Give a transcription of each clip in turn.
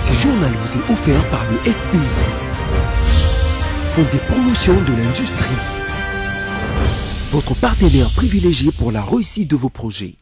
Ce journal vous est offert par le FPI, Fonds de promotion de l'industrie, votre partenaire privilégié pour la réussite de vos projets.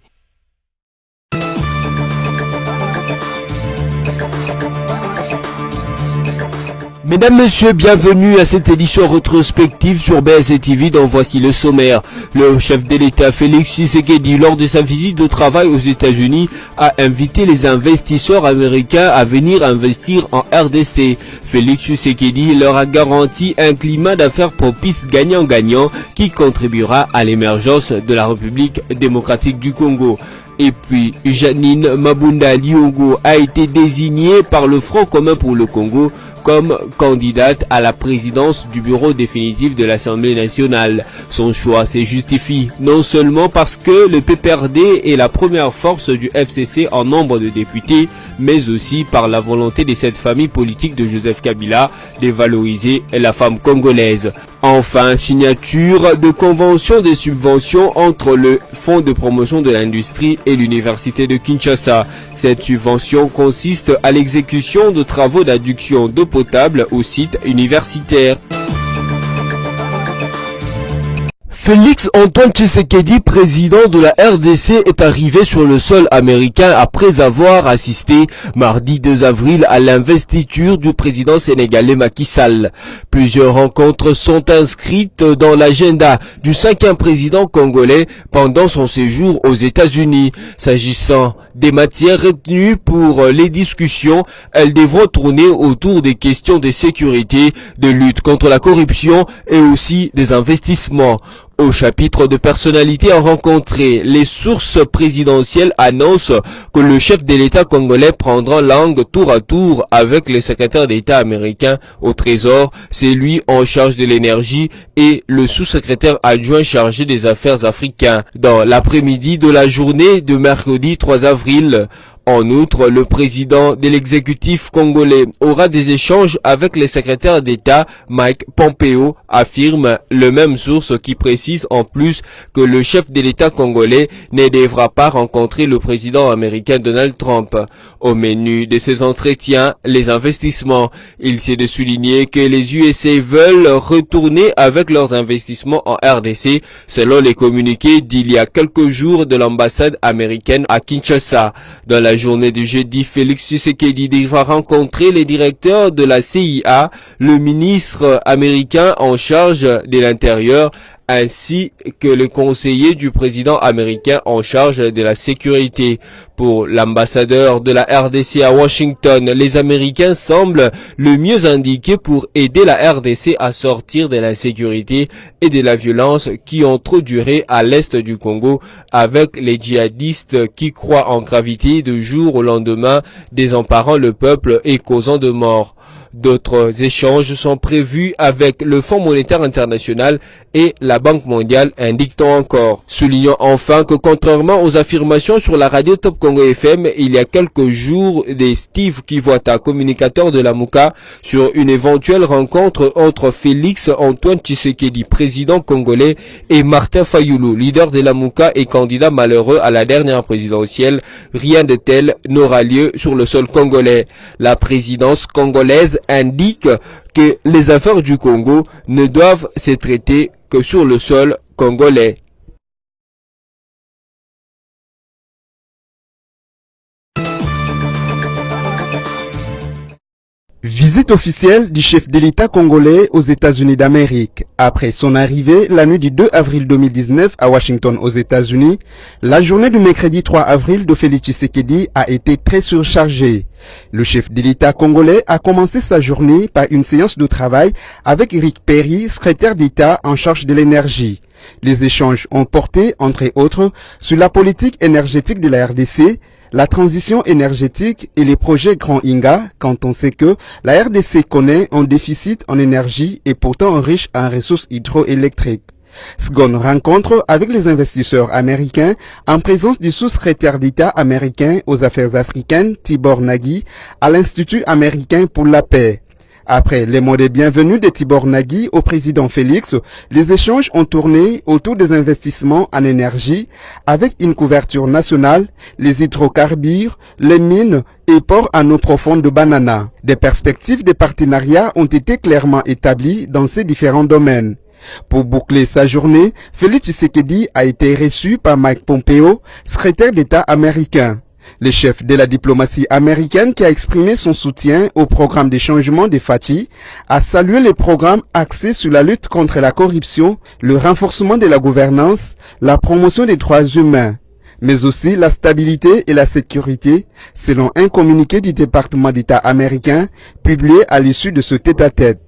Mesdames, Messieurs, bienvenue à cette édition rétrospective sur BSC TV dont voici le sommaire. Le chef de l'État Félix Tshisekedi, lors de sa visite de travail aux États-Unis, a invité les investisseurs américains à venir investir en RDC. Félix Tshisekedi leur a garanti un climat d'affaires propice gagnant-gagnant qui contribuera à l'émergence de la République démocratique du Congo. Et puis, Jeannine Mabunda Liongo a été désignée par le Front commun pour le Congo comme candidate à la présidence du bureau définitif de l'Assemblée nationale. Son choix se justifie non seulement parce que le PPRD est la première force du FCC en nombre de députés, mais aussi par la volonté de cette famille politique de Joseph Kabila de valoriser la femme congolaise. Enfin, signature de convention de subventions entre le Fonds de promotion de l'industrie et l'Université de Kinshasa. Cette subvention consiste à l'exécution de travaux d'adduction d'eau potable au site universitaire. Félix Antoine Tshisekedi, président de la RDC, est arrivé sur le sol américain après avoir assisté mardi 2 avril à l'investiture du président sénégalais Macky Sall. Plusieurs rencontres sont inscrites dans l'agenda du 5e président congolais pendant son séjour aux États-Unis. S'agissant des matières retenues pour les discussions, elles devront tourner autour des questions de sécurité, de lutte contre la corruption et aussi des investissements. Au chapitre de personnalités à rencontrer, les sources présidentielles annoncent que le chef de l'État congolais prendra langue tour à tour avec le secrétaire d'État américain au Trésor, c'est lui en charge de l'énergie, et le sous-secrétaire adjoint chargé des affaires africaines. Dans l'après-midi de la journée de mercredi 3 avril, en outre, le président de l'exécutif congolais aura des échanges avec le secrétaire d'État Mike Pompeo, affirme le même source qui précise en plus que le chef de l'État congolais ne devra pas rencontrer le président américain Donald Trump. Au menu de ces entretiens, les investissements. Il s'est de souligner que les USA veulent retourner avec leurs investissements en RDC, selon les communiqués d'il y a quelques jours de l'ambassade américaine à Kinshasa. Dans la journée du jeudi, Félix Tshisekedi devra rencontrer les directeurs de la CIA, le ministre américain en charge de l'Intérieur, ainsi que le conseiller du président américain en charge de la sécurité. Pour l'ambassadeur de la RDC à Washington, les Américains semblent le mieux indiqués pour aider la RDC à sortir de l'insécurité et de la violence qui ont trop duré à l'est du Congo avec les djihadistes qui croient en gravité de jour au lendemain, désemparant le peuple et causant de morts. D'autres échanges sont prévus avec le Fonds monétaire international et la Banque mondiale, indique-t-on encore. Soulignons enfin que contrairement aux affirmations sur la radio Top Congo FM, il y a quelques jours, des Steve Kivwata, communicateur de la Mouka, sur une éventuelle rencontre entre Félix Antoine Tshisekedi, président congolais, et Martin Fayulu, leader de la Mouka et candidat malheureux à la dernière présidentielle, rien de tel n'aura lieu sur le sol congolais. La présidence congolaise indique que les affaires du Congo ne doivent se traiter que sur le sol congolais. Visite officielle du chef de l'État congolais aux États-Unis d'Amérique. Après son arrivée la nuit du 2 avril 2019 à Washington aux États-Unis, la journée du mercredi 3 avril de Félix Tshisekedi a été très surchargée. Le chef de l'État congolais a commencé sa journée par une séance de travail avec Eric Perry, secrétaire d'État en charge de l'énergie. Les échanges ont porté, entre autres, sur la politique énergétique de la RDC, la transition énergétique et les projets Grand Inga, quand on sait que la RDC connaît un déficit en énergie et pourtant riche en ressources hydroélectriques. Seconde rencontre avec les investisseurs américains en présence du sous-secrétaire d'État américain aux affaires africaines Tibor Nagy à l'Institut américain pour la paix. Après les mots de bienvenue de Tibor Nagui au président Félix, les échanges ont tourné autour des investissements en énergie avec une couverture nationale, les hydrocarbures, les mines et ports en eau profonde de Banana. Des perspectives de partenariat ont été clairement établies dans ces différents domaines. Pour boucler sa journée, Félix Tshisekedi a été reçu par Mike Pompeo, secrétaire d'État américain. Le chef de la diplomatie américaine qui a exprimé son soutien au programme de changement de Fatih a salué les programmes axés sur la lutte contre la corruption, le renforcement de la gouvernance, la promotion des droits humains, mais aussi la stabilité et la sécurité, selon un communiqué du département d'État américain publié à l'issue de ce tête-à-tête.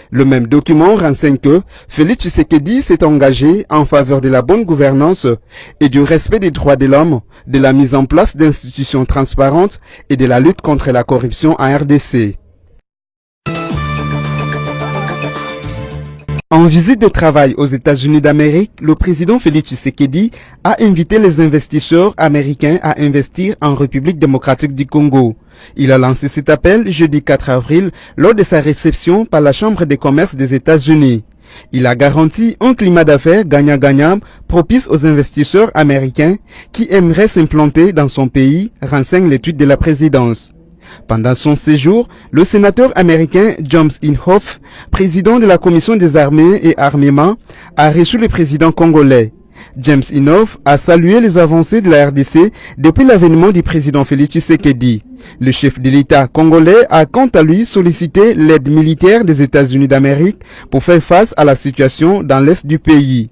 Le même document renseigne que Félix Tshisekedi s'est engagé en faveur de la bonne gouvernance et du respect des droits de l'homme, de la mise en place d'institutions transparentes et de la lutte contre la corruption en RDC. En visite de travail aux États-Unis d'Amérique, le président Félix Tshisekedi a invité les investisseurs américains à investir en République démocratique du Congo. Il a lancé cet appel jeudi 4 avril lors de sa réception par la Chambre de commerce des États-Unis. Il a garanti un climat d'affaires gagnant-gagnant propice aux investisseurs américains qui aimeraient s'implanter dans son pays, renseigne l'étude de la présidence. Pendant son séjour, le sénateur américain James Inhofe, président de la Commission des armées et armements, a reçu le président congolais. James Inhofe a salué les avancées de la RDC depuis l'avènement du président Félix Tshisekedi. Le chef de l'État congolais a quant à lui sollicité l'aide militaire des États-Unis d'Amérique pour faire face à la situation dans l'est du pays.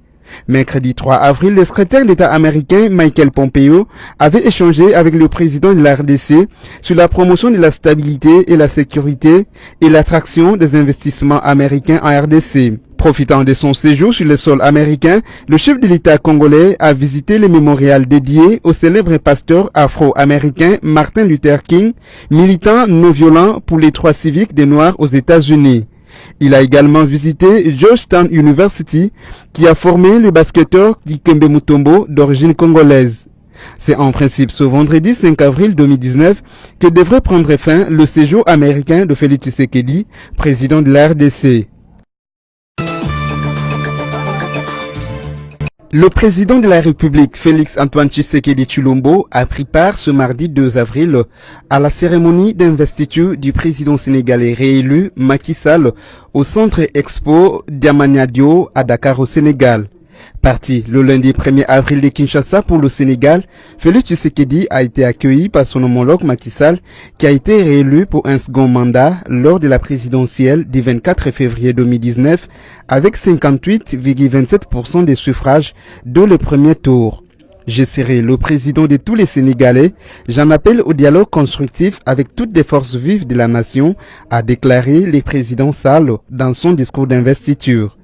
Mercredi 3 avril, le secrétaire d'État américain Michael Pompeo avait échangé avec le président de la RDC sur la promotion de la stabilité et la sécurité et l'attraction des investissements américains en RDC. Profitant de son séjour sur le sol américain, le chef de l'État congolais a visité le mémorial dédié au célèbre pasteur afro-américain Martin Luther King, militant non violent pour les droits civiques des Noirs aux États-Unis. Il a également visité Georgetown University, qui a formé le basketteur Dikembe Mutombo d'origine congolaise. C'est en principe ce vendredi 5 avril 2019 que devrait prendre fin le séjour américain de Félix Tshisekedi, président de la RDC. Le président de la République, Félix-Antoine Tshisekedi Tshilombo, a pris part ce mardi 2 avril à la cérémonie d'investiture du président sénégalais réélu Macky Sall au centre Expo Diamaniadio à Dakar au Sénégal. Parti le lundi 1er avril de Kinshasa pour le Sénégal, Félix Tshisekedi a été accueilli par son homologue Macky Sall qui a été réélu pour un second mandat lors de la présidentielle du 24 février 2019 avec 58,27% des suffrages dès le premier tour. Je serai le président de tous les Sénégalais. J'en appelle au dialogue constructif avec toutes les forces vives de la nation, a déclaré le président Sall dans son discours d'investiture.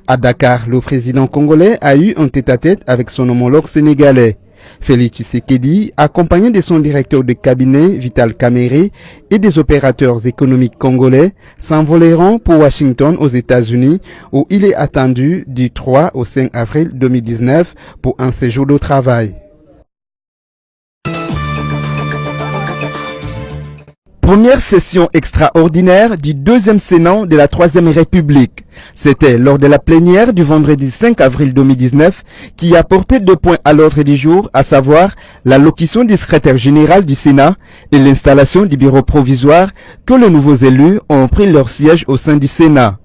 À Dakar, le président congolais a eu un tête-à-tête avec son homologue sénégalais. Félix Tshisekedi, accompagné de son directeur de cabinet Vital Kamerhe et des opérateurs économiques congolais, s'envoleront pour Washington aux États-Unis où il est attendu du 3 au 5 avril 2019 pour un séjour de travail. Première session extraordinaire du deuxième Sénat de la Troisième République. C'était lors de la plénière du vendredi 5 avril 2019 qui a porté 2 points à l'ordre du jour, à savoir l'allocution du secrétaire général du Sénat et l'installation du bureau provisoire que les nouveaux élus ont pris leur siège au sein du Sénat.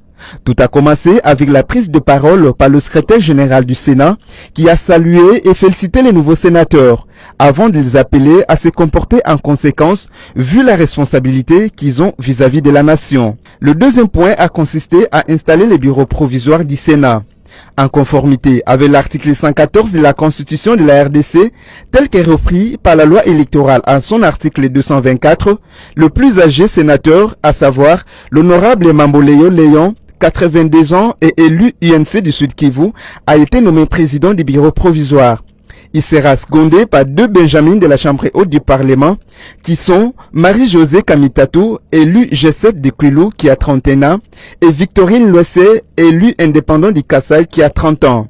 Tout a commencé avec la prise de parole par le secrétaire général du Sénat qui a salué et félicité les nouveaux sénateurs avant de les appeler à se comporter en conséquence vu la responsabilité qu'ils ont vis-à-vis de la nation. Le deuxième point a consisté à installer les bureaux provisoires du Sénat. En conformité avec l'article 114 de la Constitution de la RDC, tel qu'est repris par la loi électorale en son article 224, le plus âgé sénateur, à savoir l'honorable Mamboleyo Léon, 82 ans et élu UNC du Sud Kivu, a été nommé président du bureau provisoire. Il sera secondé par 2 Benjamins de la Chambre haute du Parlement, qui sont Marie-Josée Kamitatou, élue G7 de Kwilu, qui a 31 ans, et Victorine Loessé, élue indépendant du Kassai, qui a 30 ans.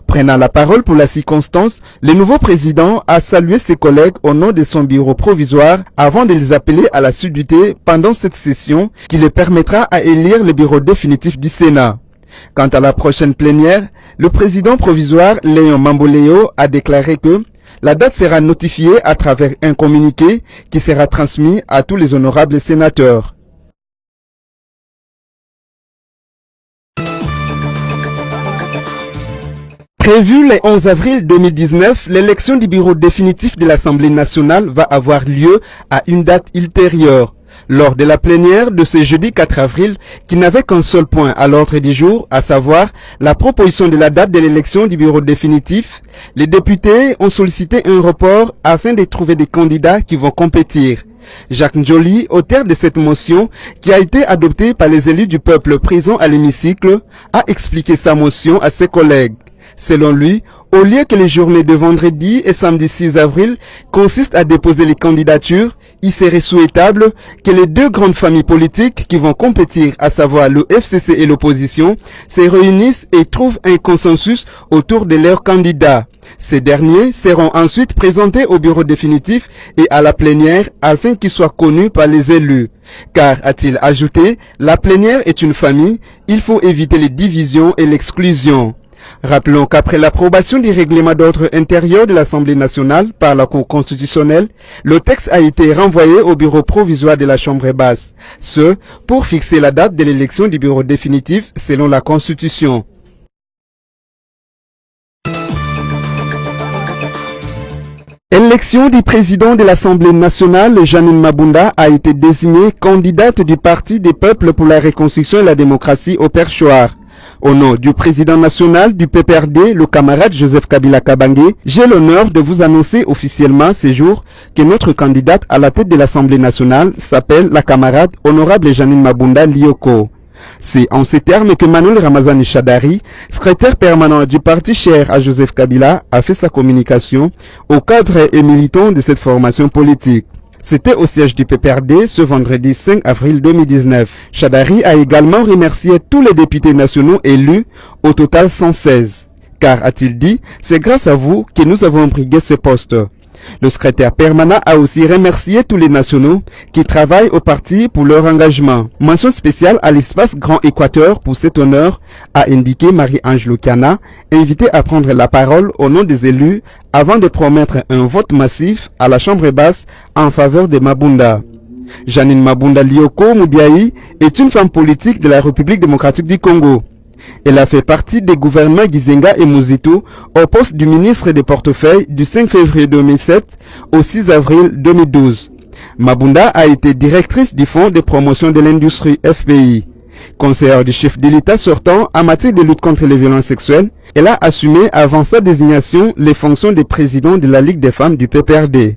Prenant la parole pour la circonstance, le nouveau président a salué ses collègues au nom de son bureau provisoire avant de les appeler à l'assiduité pendant cette session qui les permettra à élire le bureau définitif du Sénat. Quant à la prochaine plénière, le président provisoire Léon Mamboléo a déclaré que la date sera notifiée à travers un communiqué qui sera transmis à tous les honorables sénateurs. Prévue le 11 avril 2019, l'élection du bureau définitif de l'Assemblée nationale va avoir lieu à une date ultérieure. Lors de la plénière de ce jeudi 4 avril, qui n'avait qu'un seul point à l'ordre du jour, à savoir la proposition de la date de l'élection du bureau définitif, les députés ont sollicité un report afin de trouver des candidats qui vont compétir. Jacques Njoli, auteur de cette motion qui a été adoptée par les élus du peuple présents à l'hémicycle, a expliqué sa motion à ses collègues. Selon lui, au lieu que les journées de vendredi et samedi 6 avril consistent à déposer les candidatures, il serait souhaitable que les deux grandes familles politiques qui vont compétir, à savoir le FCC et l'opposition, se réunissent et trouvent un consensus autour de leurs candidats. Ces derniers seront ensuite présentés au bureau définitif et à la plénière afin qu'ils soient connus par les élus. Car, a-t-il ajouté, la plénière est une famille, il faut éviter les divisions et l'exclusion. Rappelons qu'après l'approbation du règlement d'ordre intérieur de l'Assemblée nationale par la Cour constitutionnelle, le texte a été renvoyé au bureau provisoire de la Chambre basse. Ce, pour fixer la date de l'élection du bureau définitif selon la Constitution. Élection du président de l'Assemblée nationale, Janine Mabunda, a été désignée candidate du Parti des peuples pour la reconstruction et la démocratie au perchoir. Au nom du président national du PPRD, le camarade Joseph Kabila Kabange, j'ai l'honneur de vous annoncer officiellement ce jour que notre candidate à la tête de l'Assemblée nationale s'appelle la camarade honorable Janine Mabunda Lioko. C'est en ces termes que Manuel Ramazani Chadari, secrétaire permanent du parti cher à Joseph Kabila, a fait sa communication aux cadres et militants de cette formation politique. C'était au siège du PPRD ce vendredi 5 avril 2019. Chadari a également remercié tous les députés nationaux élus, au total 116. Car, a-t-il dit, c'est grâce à vous que nous avons brigué ce poste. Le secrétaire permanent a aussi remercié tous les nationaux qui travaillent au parti pour leur engagement. Mention spéciale à l'espace Grand Équateur pour cet honneur, a indiqué Marie-Ange Lukiana, invitée à prendre la parole au nom des élus avant de promettre un vote massif à la Chambre basse en faveur de Mabunda. Janine Mabunda Lioko Moudiaï est une femme politique de la République démocratique du Congo. Elle a fait partie des gouvernements Gizenga et Muzito au poste du ministre des portefeuilles du 5 février 2007 au 6 avril 2012. Mabunda a été directrice du Fonds de promotion de l'industrie FPI. Conseillère du chef de l'État sortant en matière de lutte contre les violences sexuelles, elle a assumé avant sa désignation les fonctions de président de la Ligue des femmes du PPRD.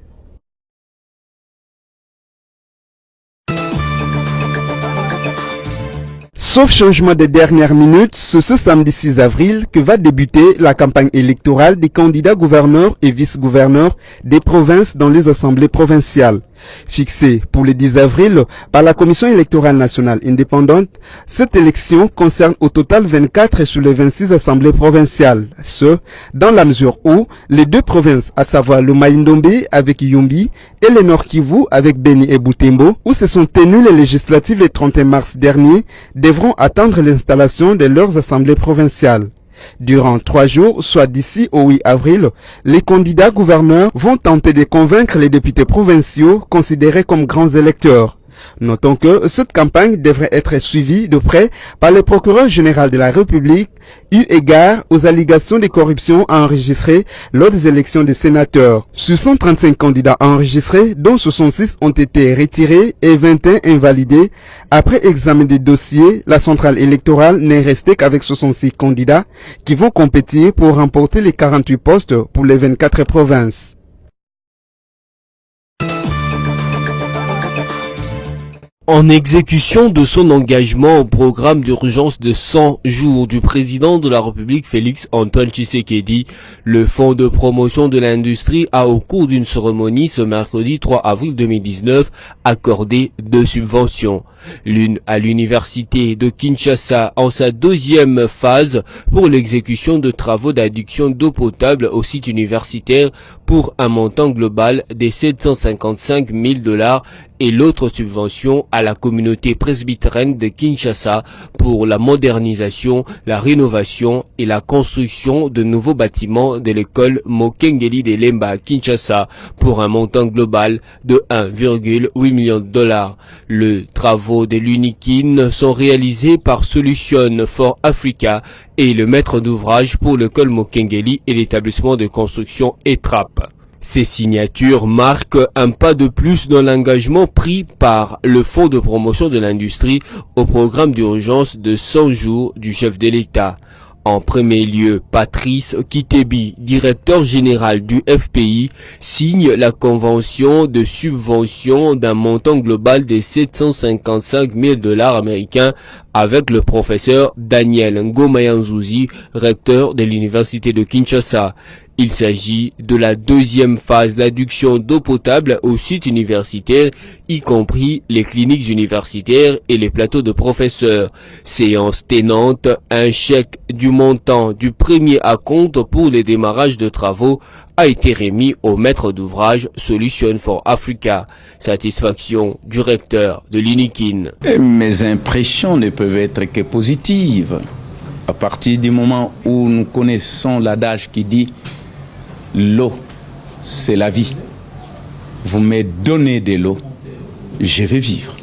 Sauf changement de dernière minute, c'est ce samedi 6 avril que va débuter la campagne électorale des candidats gouverneurs et vice-gouverneurs des provinces dans les assemblées provinciales. Fixée pour le 10 avril par la Commission électorale nationale indépendante, cette élection concerne au total 24 sur les 26 assemblées provinciales. Ce, dans la mesure où les deux provinces, à savoir le Maïndombe avec Yumbi et le Nord Kivu avec Beni et Butembo, où se sont tenues les législatives le 31 mars dernier, devront attendre l'installation de leurs assemblées provinciales. Durant 3 jours, soit d'ici au 8 avril, les candidats gouverneurs vont tenter de convaincre les députés provinciaux considérés comme grands électeurs. Notons que cette campagne devrait être suivie de près par le procureur général de la République, eu égard aux allégations de corruption enregistrées lors des élections des sénateurs. Sur 135 candidats enregistrés, dont 66 ont été retirés et 21 invalidés, après examen des dossiers, la centrale électorale n'est restée qu'avec 66 candidats qui vont compétir pour remporter les 48 postes pour les 24 provinces. En exécution de son engagement au programme d'urgence de 100 jours du président de la République Félix Antoine Tshisekedi, le Fonds de promotion de l'industrie a au cours d'une cérémonie ce mercredi 3 avril 2019 accordé 2 subventions. L'une à l'université de Kinshasa en sa deuxième phase pour l'exécution de travaux d'adduction d'eau potable au site universitaire pour un montant global de 755 000 $, et l'autre subvention à la communauté presbytérienne de Kinshasa pour la modernisation, la rénovation et la construction de nouveaux bâtiments de l'école Mokengeli de Lemba à Kinshasa pour un montant global de 1,8 million $. Les travaux de l'UNIKIN sont réalisés par Solution for Africa et le maître d'ouvrage pour l'école Mokengeli et l'établissement de construction ETRAP. Ces signatures marquent un pas de plus dans l'engagement pris par le Fonds de promotion de l'industrie au programme d'urgence de 100 jours du chef de l'État. En premier lieu, Patrice Kitebi, directeur général du FPI, signe la convention de subvention d'un montant global de 755 000 $ américains avec le professeur Daniel Ngomayanzuzi, recteur de l'université de Kinshasa. Il s'agit de la deuxième phase d'adduction d'eau potable au site universitaire, y compris les cliniques universitaires et les plateaux de professeurs. Séance tenante, un chèque du montant du premier acompte pour le démarrage de travaux a été remis au maître d'ouvrage Solution for Africa. Satisfaction du recteur de l'UNIKIN. Mes impressions ne peuvent être que positives. À partir du moment où nous connaissons l'adage qui dit l'eau, c'est la vie. Vous me donnez de l'eau, je vais vivre.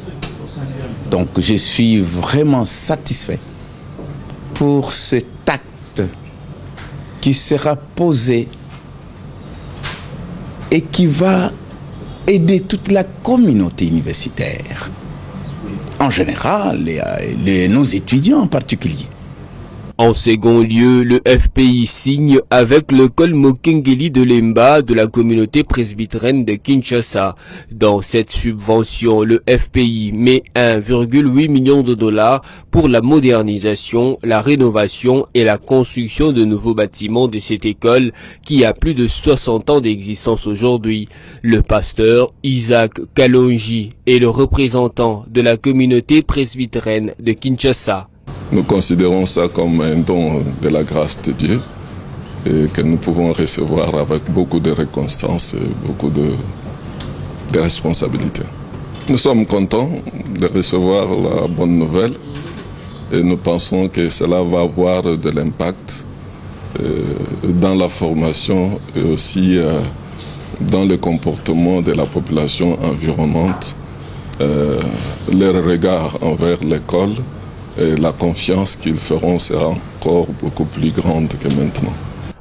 Donc je suis vraiment satisfait pour cet acte qui sera posé et qui va aider toute la communauté universitaire, en général, et nos étudiants en particulier. En second lieu, le FPI signe avec l'école Mokengeli de Lemba de la communauté presbytérienne de Kinshasa. Dans cette subvention, le FPI met 1,8 million $ pour la modernisation, la rénovation et la construction de nouveaux bâtiments de cette école qui a plus de 60 ans d'existence aujourd'hui. Le pasteur Isaac Kalonji est le représentant de la communauté presbytérienne de Kinshasa. Nous considérons ça comme un don de la grâce de Dieu et que nous pouvons recevoir avec beaucoup de reconnaissance et beaucoup de responsabilité. Nous sommes contents de recevoir la bonne nouvelle et nous pensons que cela va avoir de l'impact dans la formation et aussi dans le comportement de la population environnante, leur regard envers l'école. Et la confiance qu'ils feront sera encore beaucoup plus grande que maintenant.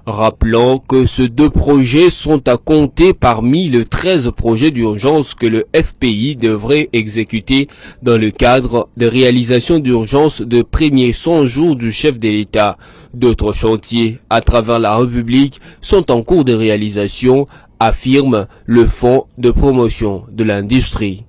Rappelons que ces 2 projets sont à compter parmi les 13 projets d'urgence que le FPI devrait exécuter dans le cadre de réalisation d'urgence de premiers 100 jours du chef de l'État. D'autres chantiers à travers la République sont en cours de réalisation, affirme le Fonds de promotion de l'industrie.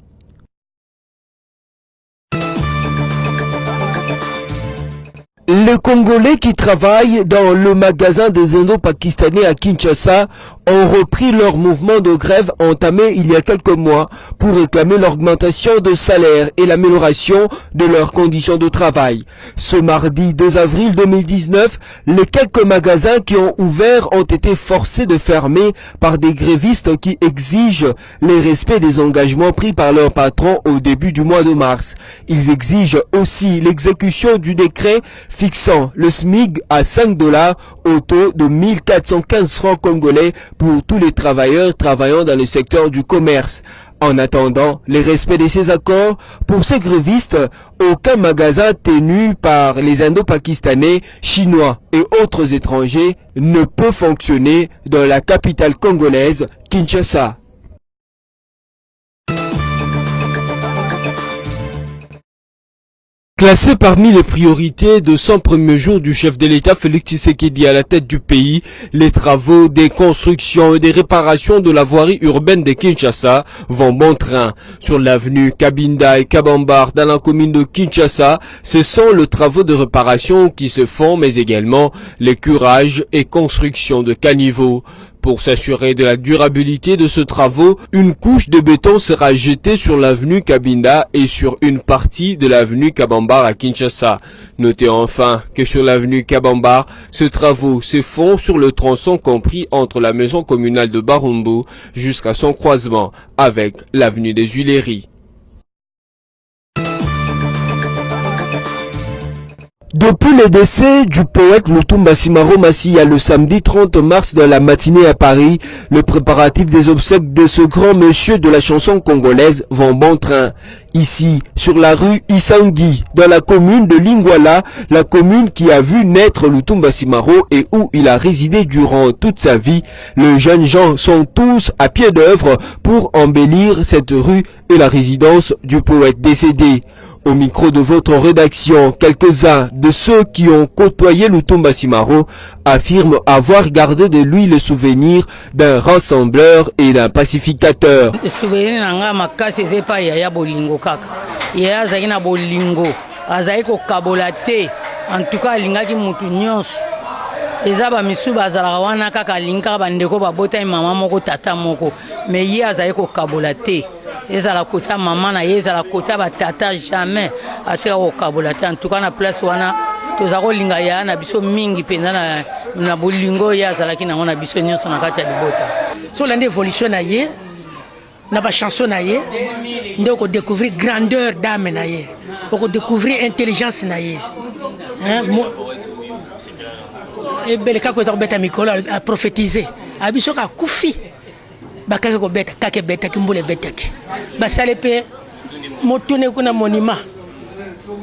Les Congolais qui travaillent dans le magasin des Indo-Pakistanais à Kinshasa ont repris leur mouvement de grève entamé il y a quelques mois pour réclamer l'augmentation de salaire et l'amélioration de leurs conditions de travail. Ce mardi 2 avril 2019, les quelques magasins qui ont ouvert ont été forcés de fermer par des grévistes qui exigent le respect des engagements pris par leur patron au début du mois de mars. Ils exigent aussi l'exécution du décret fixant le SMIC à 5 $ au taux de 1415 francs congolais pour tous les travailleurs travaillant dans le secteur du commerce. En attendant le respect de ces accords, pour ces grévistes, aucun magasin tenu par les Indo-Pakistanais, Chinois et autres étrangers ne peut fonctionner dans la capitale congolaise, Kinshasa. Classé parmi les priorités de 100 premiers jours du chef de l'État Félix Tshisekedi à la tête du pays, les travaux des constructions et des réparations de la voirie urbaine de Kinshasa vont bon train. Sur l'avenue Kabinda et Kabambar dans la commune de Kinshasa, ce sont les travaux de réparation qui se font, mais également les curages et constructions de caniveaux. Pour s'assurer de la durabilité de ce travaux, une couche de béton sera jetée sur l'avenue Kabinda et sur une partie de l'avenue Kabambar à Kinshasa. Notez enfin que sur l'avenue Kabambar, ces travaux se font sur le tronçon compris entre la maison communale de Barumbu jusqu'à son croisement avec l'avenue des Huileries. Depuis le décès du poète Lutumba Simaro Masiya le samedi 30 mars dans la matinée à Paris, le préparatif des obsèques de ce grand monsieur de la chanson congolaise vont bon train. Ici, sur la rue Isangui, dans la commune de Lingwala, la commune qui a vu naître Lutumba Simaro et où il a résidé durant toute sa vie, les jeunes gens sont tous à pied d'œuvre pour embellir cette rue et la résidence du poète décédé. Au micro de votre rédaction, quelques-uns de ceux qui ont côtoyé Lutumba Simaro affirment avoir gardé de lui le souvenir d'un rassembleur et d'un pacificateur. En tout cas, lingaki mutu nyonso. Ezaba misu bazala wana kaka linka bandeko babota mama moko tata moko. Mais ye azali ko kabola te. Ezala kota mama na ye ezala kota ba tata jamais atika ko kabola te. En tout cas na place wana tozako linga ya na biso mingi penza na bolingo ya azala ki na biso nyonso na kati ya libota. So l'année évolution na ye na ba chanson na ye ndeko découvrir grandeur d'âme na ye. Pour découvrir intelligence na ye. Hein, et beleka ko beta mikolo a prophétiser abiso ka kufi bakake ko beta kake beta kimbule betaki basale pe motune kuna monima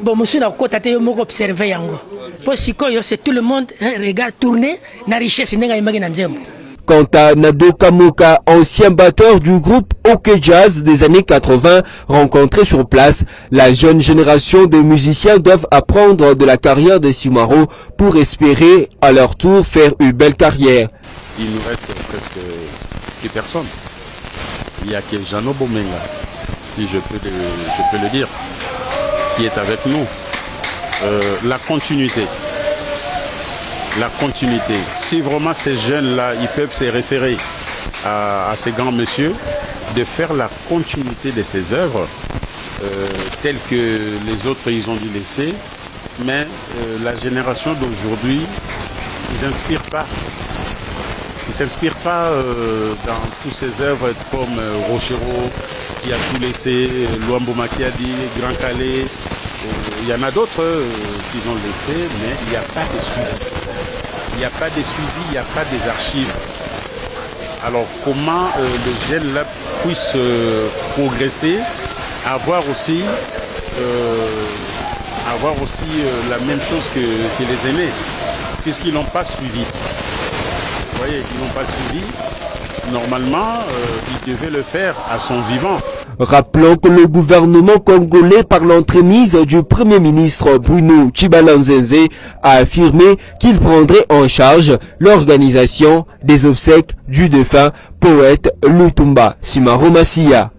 bon monsieur na kota te moko observer yango po sikoyo c'est tout le monde regarde tourner na richesse nenga imagi na nzembo. Quant à Nado Kamoka, ancien batteur du groupe OK Jazz des années 80, rencontré sur place, la jeune génération de musiciens doivent apprendre de la carrière de Simaro pour espérer à leur tour faire une belle carrière. Il nous reste presque plus personne. Il n'y a que Jeannot Bomenga, si je peux le dire, qui est avec nous. La continuité. Si vraiment ces jeunes-là, ils peuvent se référer à ces grands messieurs, de faire la continuité de ces œuvres, telles que les autres ils ont dû laisser, mais la génération d'aujourd'hui, ils n'inspirent pas. Ils ne s'inspirent pas dans toutes ces œuvres comme Rochero, qui a tout laissé, Luambo Makiadi, Grand Calais. Il y en a d'autres qui ont laissé, mais il n'y a pas de suivi. Il n'y a pas de suivi, il n'y a pas des archives. Alors comment les jeunes là puissent progresser, avoir aussi la même chose que les aînés, puisqu'ils n'ont pas suivi. Vous voyez, ils n'ont pas suivi. Normalement, ils devaient le faire à son vivant. Rappelons que le gouvernement congolais, par l'entremise du Premier ministre Bruno Tshibala-Nzenze, a affirmé qu'il prendrait en charge l'organisation des obsèques du défunt poète Lutumba Simaro Masiya.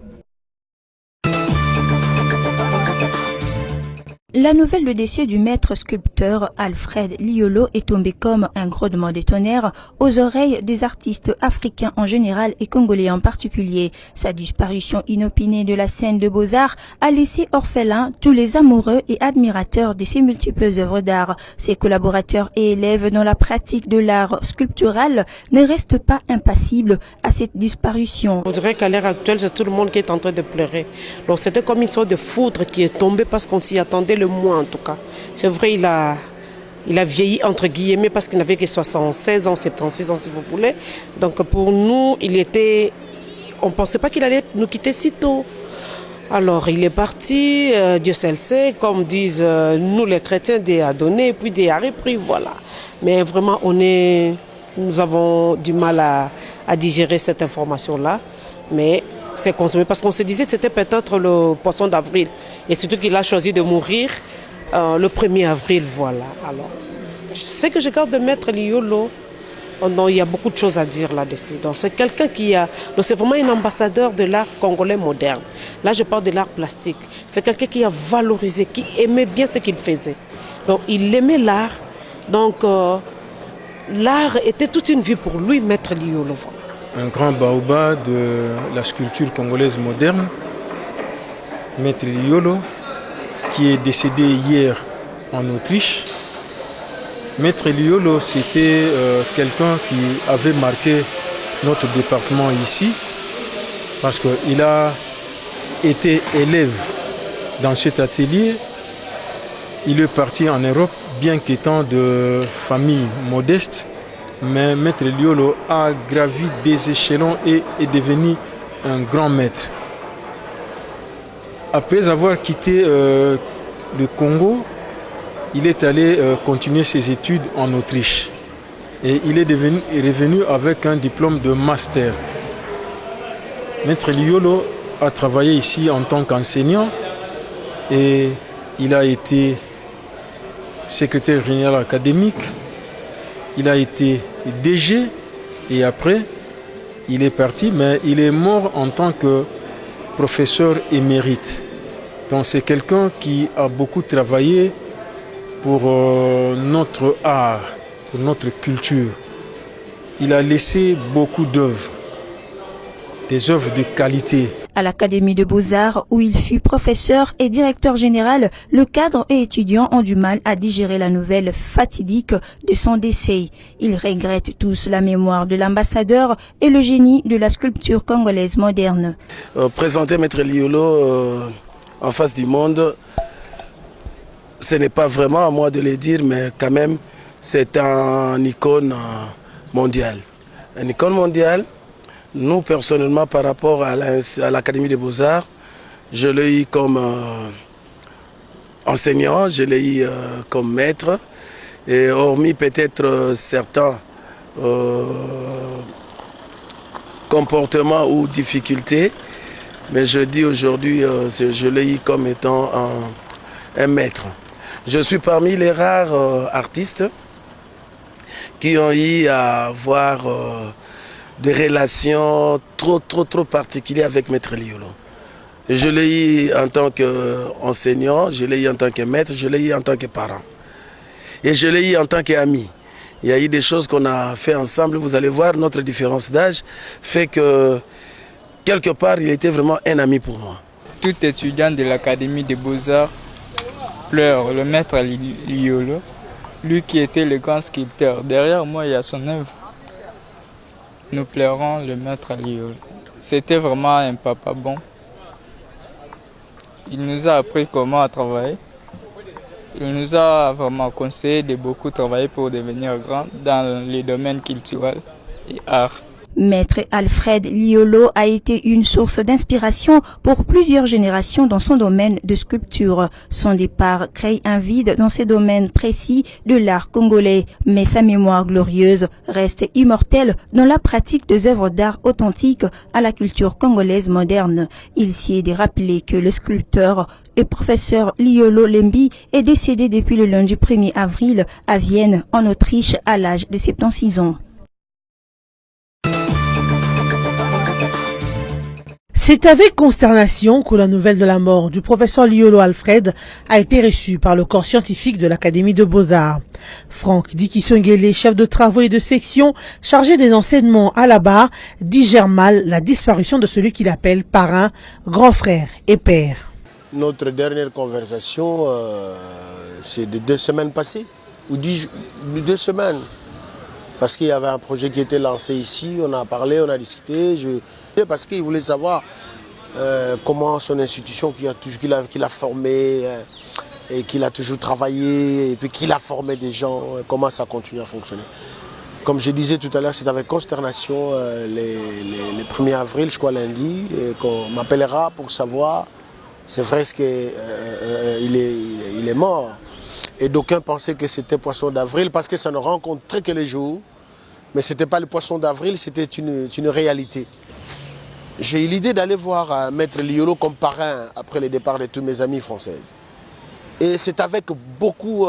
La nouvelle de décès du maître sculpteur Alfred Liolo est tombée comme un grondement de tonnerre aux oreilles des artistes africains en général et congolais en particulier. Sa disparition inopinée de la scène de beaux-arts a laissé orphelins tous les amoureux et admirateurs de ses multiples œuvres d'art. Ses collaborateurs et élèves dans la pratique de l'art sculptural ne restent pas impassibles à cette disparition. On dirait qu'à l'heure actuelle, c'est tout le monde qui est en train de pleurer. Donc c'était comme une sorte de foudre qui est tombée parce qu'on s'y attendait le moins en tout cas. C'est vrai, il a vieilli entre guillemets parce qu'il n'avait que 76 ans, 76 ans si vous voulez. Donc pour nous, on ne pensait pas qu'il allait nous quitter si tôt. Alors il est parti, Dieu seul sait, comme disent nous les chrétiens, Dieu a donné et puis Dieu a repris, voilà. Mais vraiment, nous avons du mal à digérer cette information-là. Mais c'est consommé parce qu'on se disait que c'était peut-être le poisson d'avril. Et surtout qu'il a choisi de mourir le 1er avril, voilà. Alors, ce que je garde de Maître Liolo, il y a beaucoup de choses à dire là-dessus. Donc c'est quelqu'un c'est vraiment un ambassadeur de l'art congolais moderne. Là, je parle de l'art plastique. C'est quelqu'un qui a valorisé, qui aimait bien ce qu'il faisait. Donc il aimait l'art. Donc l'art était toute une vie pour lui, Maître Liolo. Un grand baobab de la sculpture congolaise moderne, Maître Liolo, qui est décédé hier en Autriche. Maître Liolo, c'était quelqu'un qui avait marqué notre département ici, parce qu'il a été élève dans cet atelier. Il est parti en Europe, bien qu'étant de famille modeste, mais Maître Liolo a gravi des échelons et est devenu un grand maître. Après avoir quitté le Congo, il est allé continuer ses études en Autriche. Et il est revenu avec un diplôme de master. Maître Liolo a travaillé ici en tant qu'enseignant et il a été secrétaire général académique. Il a été DG et après, il est parti, mais il est mort en tant que professeur émérite. Donc c'est quelqu'un qui a beaucoup travaillé pour notre art, pour notre culture. Il a laissé beaucoup d'œuvres, des œuvres de qualité. À l'Académie de Beaux-Arts, où il fut professeur et directeur général, le cadre et étudiants ont du mal à digérer la nouvelle fatidique de son décès. Ils regrettent tous la mémoire de l'ambassadeur et le génie de la sculpture congolaise moderne. Présenter Maître Liolo en face du monde, ce n'est pas vraiment à moi de le dire, mais quand même, c'est un icône mondial. Un icône mondial. Nous, personnellement, par rapport à l'Académie des Beaux-Arts, je l'ai eu comme enseignant, je l'ai eu comme maître. Et hormis peut-être certains comportements ou difficultés, mais je dis aujourd'hui, je l'ai eu comme étant un maître. Je suis parmi les rares artistes qui ont eu à avoir des relations trop particulières avec Maître Liolo. Je l'ai eu en tant qu'enseignant, je l'ai eu en tant que maître, je l'ai eu en tant que parent. Et je l'ai eu en tant qu'ami. Il y a eu des choses qu'on a fait ensemble. Vous allez voir, notre différence d'âge fait que, quelque part, il était vraiment un ami pour moi. Tout étudiant de l'Académie des Beaux-Arts pleure le Maître Liolo, lui qui était le grand sculpteur. Derrière moi, il y a son œuvre. Nous pleurons le Maître Liolo. C'était vraiment un papa bon. Il nous a appris comment travailler. Il nous a vraiment conseillé de beaucoup travailler pour devenir grand dans les domaines culturels et art. Maître Alfred Liolo a été une source d'inspiration pour plusieurs générations dans son domaine de sculpture. Son départ crée un vide dans ces domaines précis de l'art congolais, mais sa mémoire glorieuse reste immortelle dans la pratique des œuvres d'art authentiques à la culture congolaise moderne. Il s'y est de rappeler que le sculpteur et professeur Liolo Lembi est décédé depuis le lundi 1er avril à Vienne, en Autriche, à l'âge de 76 ans. C'est avec consternation que la nouvelle de la mort du professeur Liolo Alfred a été reçue par le corps scientifique de l'Académie de Beaux-Arts. Franck Dikisongele, chef de travaux et de section chargé des enseignements à la barre, digère mal la disparition de celui qu'il appelle parrain, grand frère et père. Notre dernière conversation, c'est de 2 semaines passées, ou 2 semaines. Parce qu'il y avait un projet qui était lancé ici, on a parlé, on a discuté. Parce qu'il voulait savoir comment son institution qu'il a formé et qu'il a toujours travaillé et puis qu'il a formé des gens, comment ça continue à fonctionner. Comme je disais tout à l'heure, c'est avec consternation les 1er avril, je crois lundi, qu'on m'appellera pour savoir, c'est vrai qu'il est mort. Et d'aucuns pensaient que c'était poisson d'avril parce que ça ne rencontrait que les jours. Mais ce n'était pas le poisson d'avril, c'était une réalité. J'ai eu l'idée d'aller voir Maître Liolo comme parrain après le départ de tous mes amis françaises. Et c'est avec beaucoup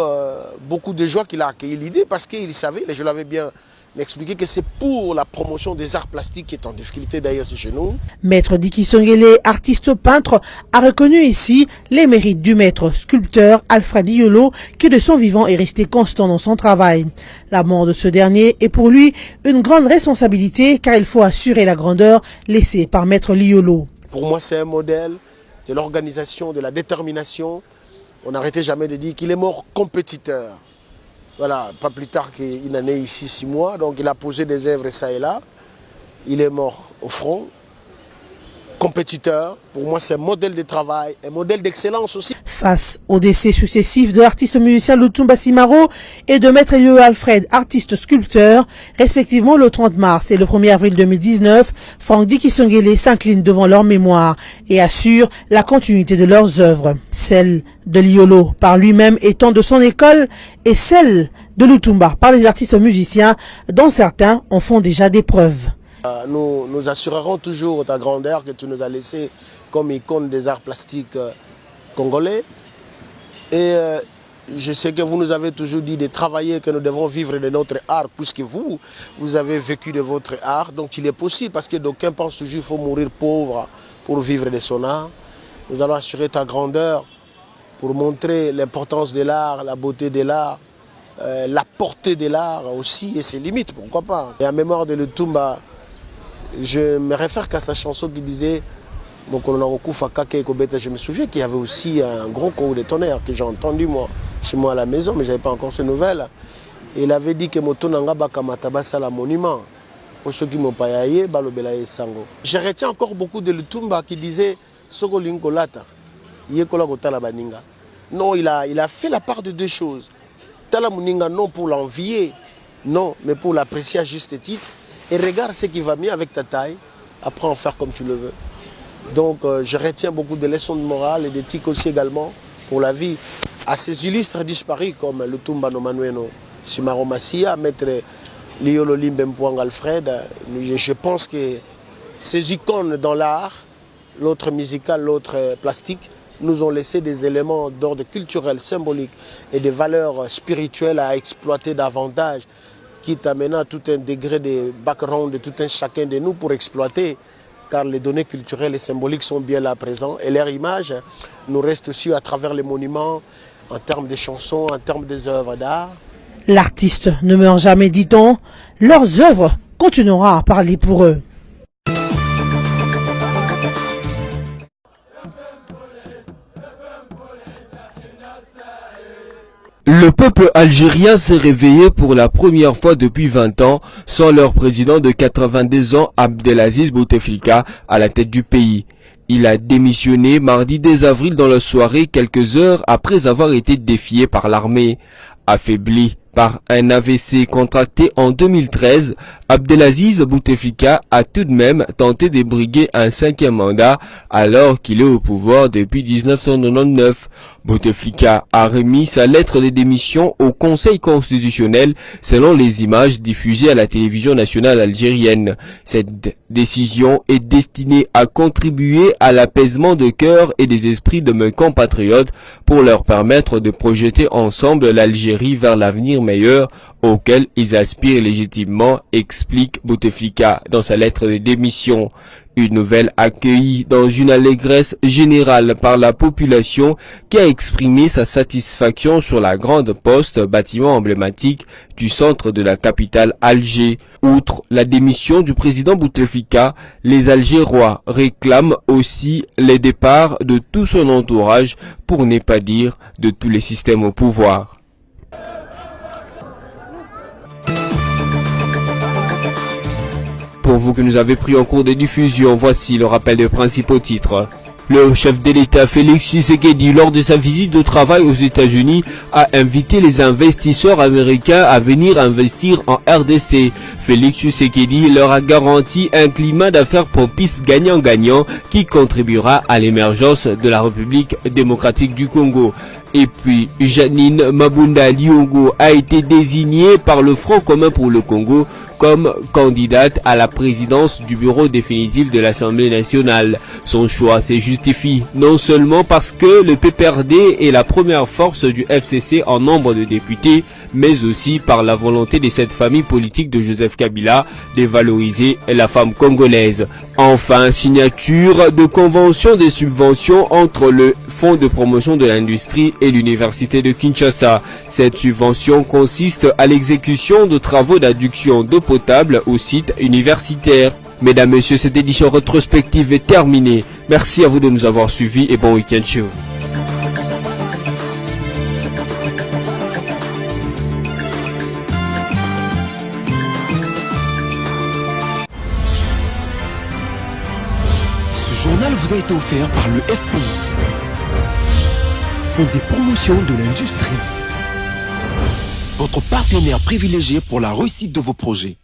de joie qu'il a accueilli l'idée parce qu'il savait, et je l'avais bien expliqué, que c'est pour la promotion des arts plastiques qui est en difficulté d'ailleurs chez nous. Maître Diki Songele, artiste peintre, a reconnu ici les mérites du maître sculpteur Alfred Liolo qui de son vivant est resté constant dans son travail. La mort de ce dernier est pour lui une grande responsabilité car il faut assurer la grandeur laissée par maître Liolo. Pour moi c'est un modèle de l'organisation, de la détermination. On n'arrêtait jamais de dire qu'il est mort compétiteur. Voilà, pas plus tard qu'il en est ici 6 mois, donc il a posé des œuvres ça et là. Il est mort au front, compétiteur. Pour moi, c'est un modèle de travail, un modèle d'excellence aussi. Face aux décès successifs de l'artiste musicien Lutumba Simaro et de maître Liolo Alfred, artiste sculpteur, respectivement le 30 mars et le 1er avril 2019, Franck Diki Songele s'incline devant leur mémoire et assure la continuité de leurs œuvres. Celle de Liolo par lui-même étant de son école et celle de Lutumba par les artistes musiciens dont certains en font déjà des preuves. Nous assurerons toujours ta grandeur que tu nous as laissé comme icône des arts plastiques congolais. Et je sais que vous nous avez toujours dit de travailler, que nous devons vivre de notre art, puisque vous avez vécu de votre art. Donc il est possible, parce que d'aucuns pensent toujours qu'il faut mourir pauvre pour vivre de son art. Nous allons assurer ta grandeur pour montrer l'importance de l'art, la beauté de l'art, la portée de l'art aussi et ses limites, pourquoi pas. Et en mémoire de Lutumba, je me réfère qu'à sa chanson qui disait je me souviens qu'il y avait aussi un gros coup de tonnerre que j'ai entendu moi, chez moi à la maison, mais je n'avais pas encore ces nouvelles. Et il avait dit que la monument. Je retiens encore beaucoup de Lutumba qui disait non, il a fait la part de deux choses. Tala Muninga non pour l'envier, non, mais pour l'apprécier à juste titre. Et regarde ce qui va mieux avec ta taille, après en faire comme tu le veux. Donc je retiens beaucoup de leçons de morale et d'éthique aussi également pour la vie. À ces illustres disparus comme Lutumba Nomanueno Simaro Massia, maître Liolo Limbempoang Alfred, je pense que ces icônes dans l'art, l'autre musical, l'autre plastique, nous ont laissé des éléments d'ordre culturel, symbolique et des valeurs spirituelles à exploiter davantage, quitte à maintenant tout un degré de background de tout un chacun de nous pour exploiter, car les données culturelles et symboliques sont bien là présents et leur image nous reste aussi à travers les monuments, en termes de chansons, en termes des œuvres d'art. L'artiste ne meurt jamais, dit-on, leurs œuvres continueront à parler pour eux. Le peuple algérien s'est réveillé pour la première fois depuis 20 ans sans leur président de 82 ans Abdelaziz Bouteflika à la tête du pays. Il a démissionné mardi 2 avril dans la soirée, quelques heures après avoir été défié par l'armée. Affaibli par un AVC contracté en 2013, Abdelaziz Bouteflika a tout de même tenté de briguer un 5e mandat alors qu'il est au pouvoir depuis 1999. Bouteflika a remis sa lettre de démission au Conseil constitutionnel selon les images diffusées à la télévision nationale algérienne. Cette décision est destinée à contribuer à l'apaisement de cœur et des esprits de mes compatriotes pour leur permettre de projeter ensemble l'Algérie vers l'avenir meilleur auquel ils aspirent légitimement, explique Bouteflika dans sa lettre de démission. Une nouvelle accueillie dans une allégresse générale par la population qui a exprimé sa satisfaction sur la grande poste, bâtiment emblématique du centre de la capitale Alger. Outre la démission du président Bouteflika, les Algérois réclament aussi les départs de tout son entourage, pour ne pas dire de tous les systèmes au pouvoir. Pour vous que nous avez pris en cours de diffusion, voici le rappel des principaux titres. Le chef de l'État Félix Tshisekedi, lors de sa visite de travail aux États-Unis, a invité les investisseurs américains à venir investir en RDC. Félix Tshisekedi leur a garanti un climat d'affaires propice gagnant-gagnant qui contribuera à l'émergence de la République démocratique du Congo. Et puis, Janine Mabunda Liongo a été désignée par le Front commun pour le Congo comme candidate à la présidence du bureau définitif de l'Assemblée nationale. Son choix se justifie non seulement parce que le PPRD est la première force du FCC en nombre de députés, mais aussi par la volonté de cette famille politique de Joseph Kabila de valoriser la femme congolaise. Enfin, signature de convention de subventions entre le Fonds de promotion de l'industrie et l'Université de Kinshasa. Cette subvention consiste à l'exécution de travaux d'adduction d'eau potable au site universitaire. Mesdames, Messieurs, cette édition rétrospective est terminée. Merci à vous de nous avoir suivis et bon week-end chez vous. Ce journal vous a été offert par le FPI, Fonds de promotion de l'industrie, votre partenaire privilégié pour la réussite de vos projets.